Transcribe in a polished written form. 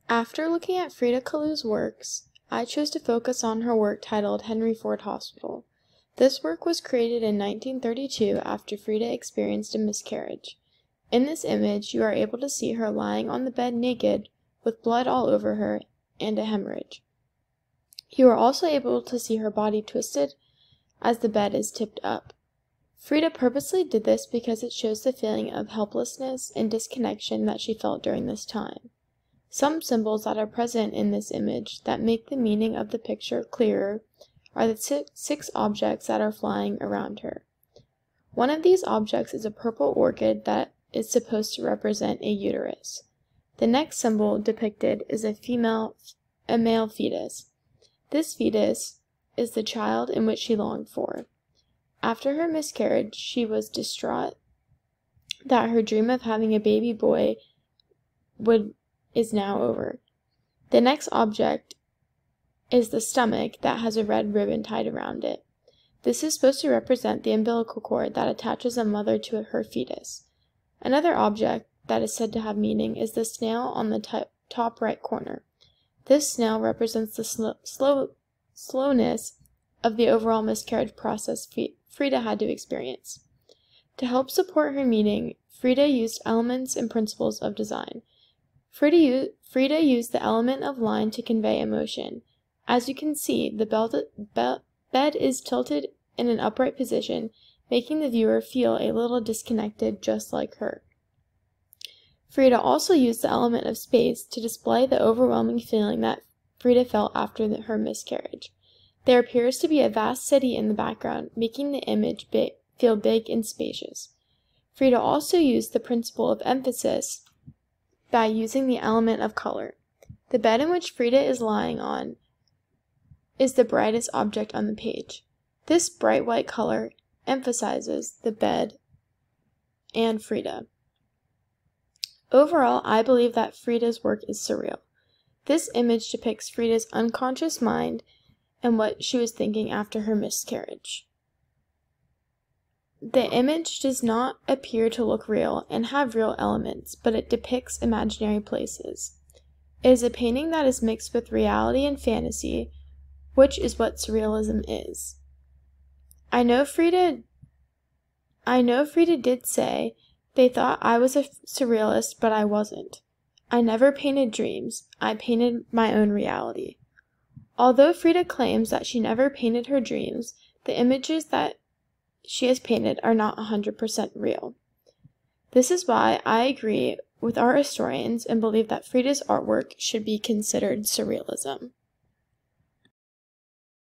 After looking at Frida Kahlo's works, I chose to focus on her work titled Henry Ford Hospital. This work was created in 1932 after Frida experienced a miscarriage. In this image, you are able to see her lying on the bed naked, with blood all over her, and a hemorrhage. You are also able to see her body twisted as the bed is tipped up. Frida purposely did this because it shows the feeling of helplessness and disconnection that she felt during this time. Some symbols that are present in this image that make the meaning of the picture clearer are the six objects that are flying around her. One of these objects is a purple orchid that is supposed to represent a uterus. The next symbol depicted is a male fetus. This fetus is the child in which she longed for. After her miscarriage, she was distraught that her dream of having a baby boy is now over. The next object is the stomach that has a red ribbon tied around it. This is supposed to represent the umbilical cord that attaches a mother to her fetus. Another object that is said to have meaning is the snail on the top right corner. This snail represents the slowness of the overall miscarriage process Frida had to experience. To help support her meaning, Frida used elements and principles of design. Frida used the element of line to convey emotion. As you can see, the bed is tilted in an upright position, making the viewer feel a little disconnected just like her. Frida also used the element of space to display the overwhelming feeling that Frida felt after her miscarriage. There appears to be a vast city in the background, making the image feel big and spacious. Frida also used the principle of emphasis by using the element of color. The bed in which Frida is lying on is the brightest object on the page. This bright white color emphasizes the bed and Frida. Overall, I believe that Frida's work is surreal. This image depicts Frida's unconscious mind and what she was thinking after her miscarriage. The image does not appear to look real and have real elements, but it depicts imaginary places. It is a painting that is mixed with reality and fantasy, which is what surrealism is. I know Frida did say, "They thought I was a surrealist, but I wasn't. I never painted dreams, I painted my own reality." Although Frida claims that she never painted her dreams, the images that she has painted are not 100% real. This is why I agree with our historians and believe that Frida's artwork should be considered surrealism.